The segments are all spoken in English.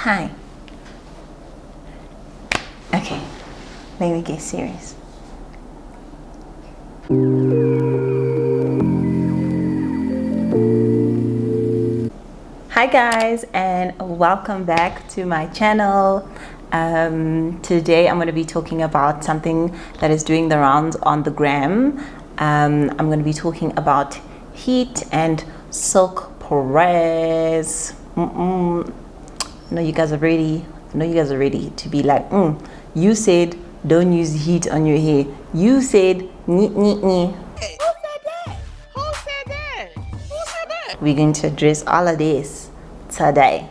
Hi. Okay, let me get serious. Hi guys, and welcome back to my channel. Today I'm going to be talking about something that is doing the rounds on the gram. I'm going to be talking about heat and silk press. I know you guys are ready. I know you guys are ready to be like, you said don't use heat on your hair. You said nee. Who said that? Who said that? Who said that? We're going to address all of this today.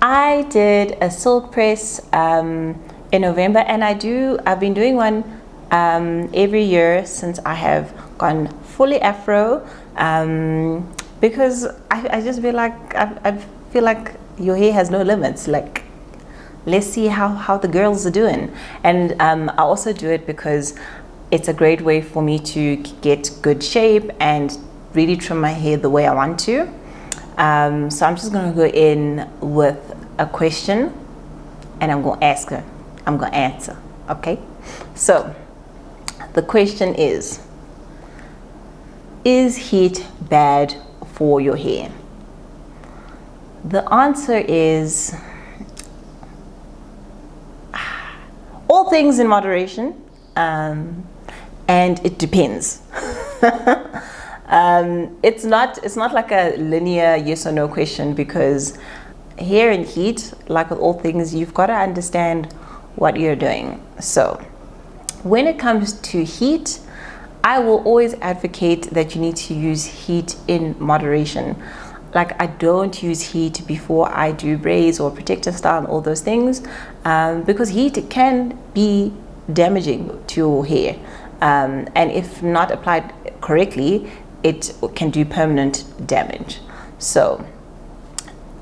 I did a silk press in November, and I've been doing one every year since I have gone fully afro, because I just feel like I feel like your hair has no limits. Like, let's see how the girls are doing. And I also do it because it's a great way for me to get good shape and really trim my hair the way I want to. So I'm just going to go in with a question and I'm going to ask her. I'm going to answer. Okay? So the question is heat bad for your hair? The answer is all things in moderation, and it depends. It's not like a linear yes or no question, because hair and heat, like with all things, you've got to understand what you're doing. So when it comes to heat, I will always advocate that you need to use heat in moderation. Like, I don't use heat before I do braids or protective style and all those things, because heat can be damaging to your hair, and if not applied correctly, it can do permanent damage. So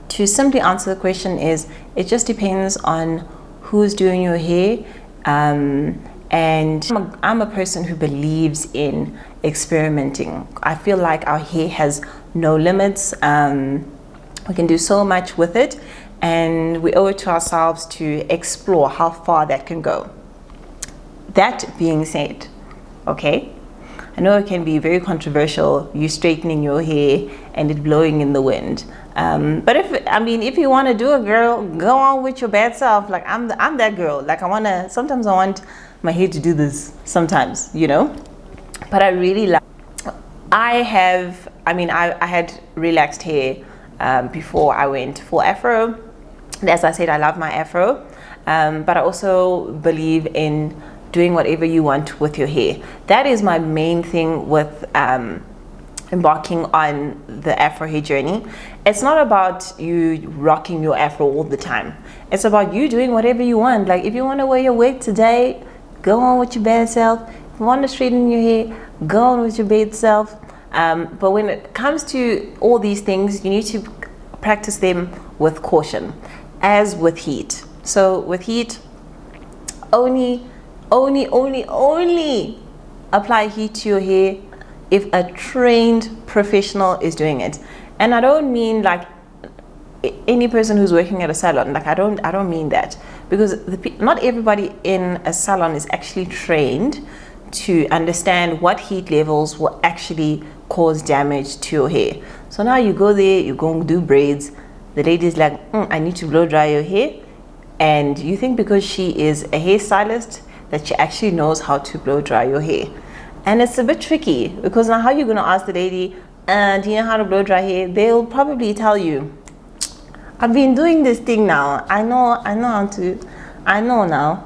to simply answer the question is, it just depends on who's doing your hair, and I'm a person who believes in experimenting. I feel like our hair has no limits. We can do so much with it, and we owe it to ourselves to explore how far that can go. That being said, okay, I know it can be very controversial, you straightening your hair and it blowing in the wind. But if you want to do it, girl, go on with your bad self. Like, I'm that girl. Like, sometimes I want my hair to do this sometimes, but I really like, I had relaxed hair before I went full afro. And as I said, I love my afro, but I also believe in doing whatever you want with your hair. That is my main thing with embarking on the afro hair journey. It's not about you rocking your afro all the time. It's about you doing whatever you want. Like, if you want to wear your wig today, go on with your bad self. If you want to straighten your hair, go on with your bad self. But when it comes to all these things, you need to practice them with caution, as with heat. So with heat, only apply heat to your hair if a trained professional is doing it. And I don't mean like any person who's working at a salon. Like, I don't mean that, because not everybody in a salon is actually trained to understand what heat levels will actually cause damage to your hair. So now you go there, you're going to do braids, the lady's like, I need to blow dry your hair, and you think because she is a hairstylist that she actually knows how to blow dry your hair. And it's a bit tricky, because now how are you going to ask the lady, do you know how to blow dry hair? They'll probably tell you, I've been doing this thing now, I know how to, I know now.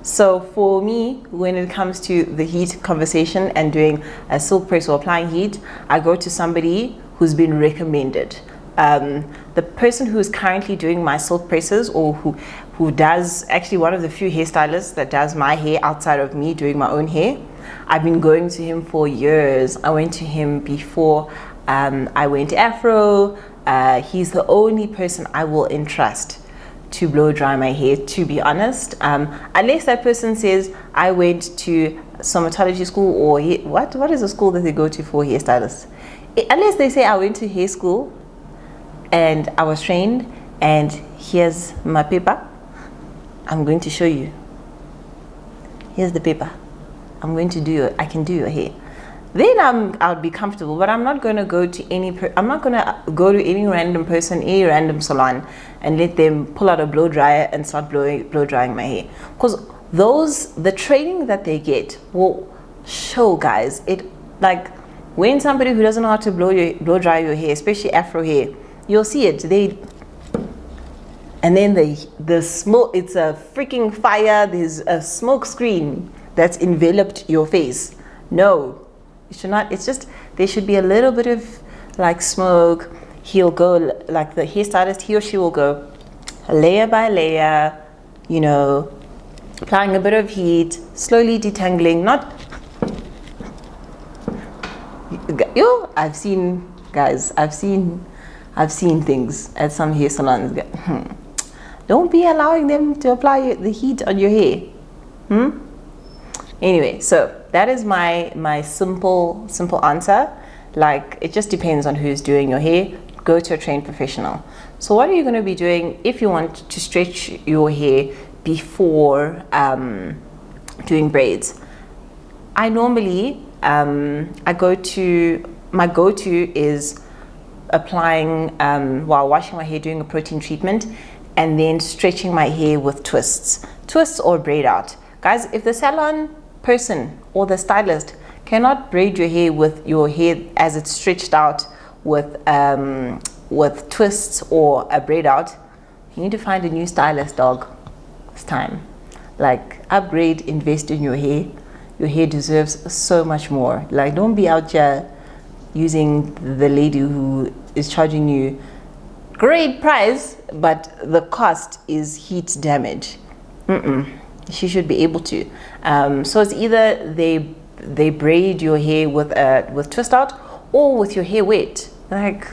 So for me, when it comes to the heat conversation and doing a silk press or applying heat, I go to somebody who's been recommended. The person who is currently doing my silk presses, or who does, actually one of the few hairstylists that does my hair outside of me doing my own hair, I've been going to him for years. I went to him before I went afro. He's the only person I will entrust to blow dry my hair, to be honest, unless that person says I went to somatology school, or what is the school that they go to for hairstylists? Unless they say I went to hair school and I was trained, and here's my paper. I'm going to show you. Here's the paper. I'm going to I can do your hair. Then I'll be comfortable, but I'm not going to go to I'm not going to go to any random person, any random salon, and let them pull out a blow dryer and start blow drying my hair. Because the training that they get will show, guys. It, like, when somebody who doesn't know how to blow dry your hair, especially afro hair, you'll see it. And then the smoke, it's a freaking fire. There's a smoke screen that's enveloped your face. No, it should not. It's just, there should be a little bit of like smoke. He'll go, like the hairstylist, he or she will go layer by layer, you know, applying a bit of heat, slowly detangling, not, I've seen things at some hair salons. Don't be allowing them to apply the heat on your hair. Anyway, so that is my simple answer. Like, it just depends on who's doing your hair. Go to a trained professional. So what are you going to be doing if you want to stretch your hair before doing braids? I normally my go-to is applying while washing my hair, doing a protein treatment, and then stretching my hair with twists or braid out. Guys, if the salon person or the stylist cannot braid your hair with your hair as it's stretched out with twists or a braid out, you need to find a new stylist, dog. It's time. Like, upgrade, invest in your hair. Your hair deserves so much more. Like, don't be out here using the lady who is charging you great price, but the cost is heat damage. She should be able to. So it's either they braid your hair with twist out, or with your hair wet. Like,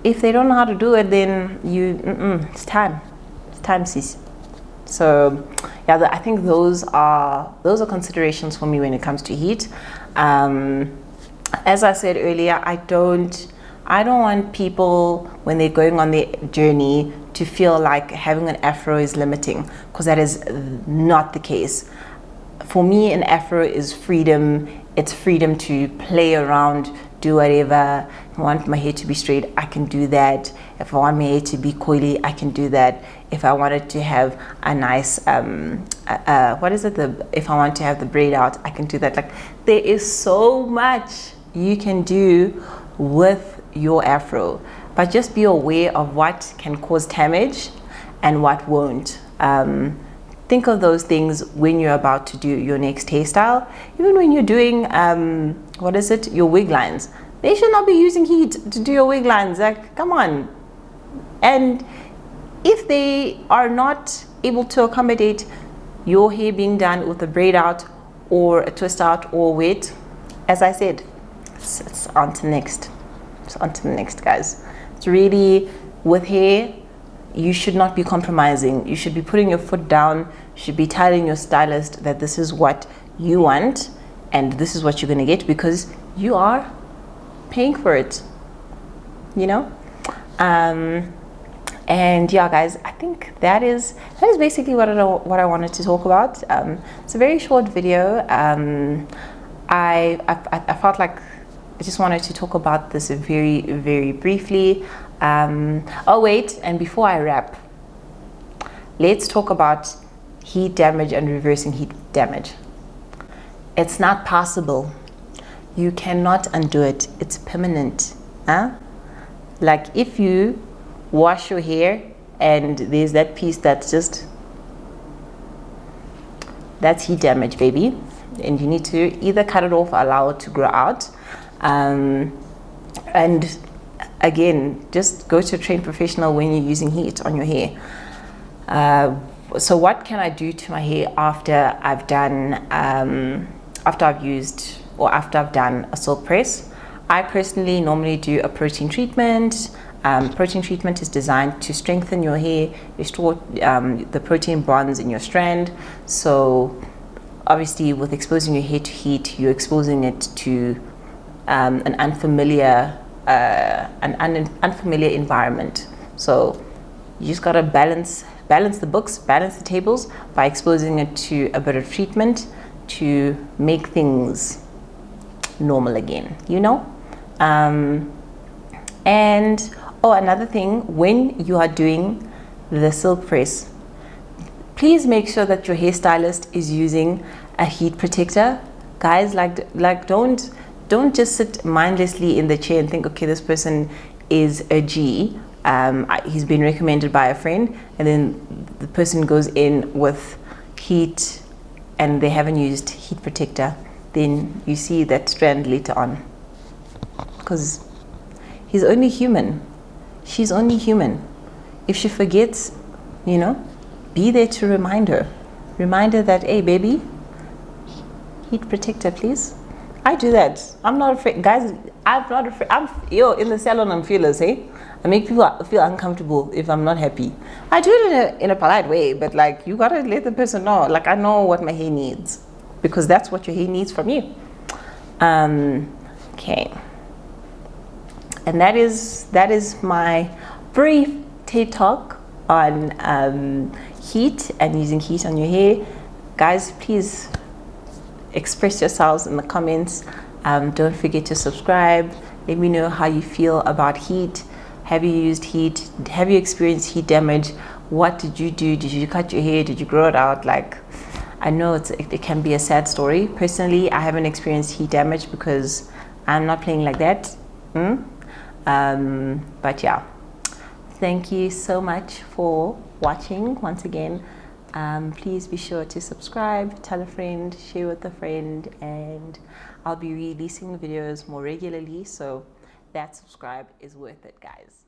if they don't know how to do it, then it's time, sis. So yeah, I think those are considerations for me when it comes to heat. As I said earlier, I don't want people, when they're going on their journey, to feel like having an afro is limiting, because that is not the case. For me, an afro is freedom. It's freedom to play around, do whatever. If I want my hair to be straight, I can do that. If I want my hair to be coily, I can do that. If I wanted to have a nice, if I want to have the braid out, I can do that. Like, there is so much you can do with your afro, but just be aware of what can cause damage and what won't. Think of those things when you're about to do your next hairstyle. Even when you're doing your wig lines, they should not be using heat to do your wig lines. Like, come on. And if they are not able to accommodate your hair being done with a braid out or a twist out or wet, as I said, it's on to the next. It's on to the next, guys. It's really, with hair, you should not be compromising. You should be putting your foot down. You should be telling your stylist that this is what you want and this is what you're going to get, because you are paying for it, you know. And yeah, guys, I think that is basically what I wanted to talk about. It's a very short video. I felt like I just wanted to talk about this very, very briefly. Oh wait, and before I wrap, let's talk about heat damage and reversing heat damage. It's not possible. You cannot undo it. It's permanent. Like, if you wash your hair and there's that piece that's heat damage, baby, and you need to either cut it off or allow it to grow out. And again, just go to a trained professional when you're using heat on your hair. So what can I do to my hair after I've done after I've done a silk press? I personally normally do a protein treatment. Protein treatment is designed to strengthen your hair, restore the protein bonds in your strand. So obviously, with exposing your hair to heat, you're exposing it to an unfamiliar an unfamiliar environment. So you just gotta balance the books, balance the tables by exposing it to a bit of treatment to make things normal again, you know. And another thing, when you are doing the silk press, please make sure that your hairstylist is using a heat protector. Guys, like don't just sit mindlessly in the chair and think, okay, this person is a G. He's been recommended by a friend, and then the person goes in with heat and they haven't used heat protector. Then you see that strand later on, because he's only human, she's only human. If she forgets, you know, be there to remind her that, hey baby, heat protector please. I do that. I'm not afraid, guys. I'm not afraid. In the salon I'm fearless, hey. I make people feel uncomfortable if I'm not happy. I do it in a polite way, but like, you gotta let the person know, like, I know what my hair needs, because that's what your hair needs from you. Okay. And that is my brief TED talk on heat and using heat on your hair. Guys, please express yourselves in the comments. Don't forget to subscribe. Let me know how you feel about heat. Have you used heat? Have you experienced heat damage? What did you do? Did you cut your hair? Did you grow it out? Like, I know it can be a sad story. Personally, I haven't experienced heat damage because I'm not playing like that. But yeah, thank you so much for watching once again. Please be sure to subscribe, tell a friend, share with a friend, and I'll be releasing videos more regularly, so that subscribe is worth it, guys.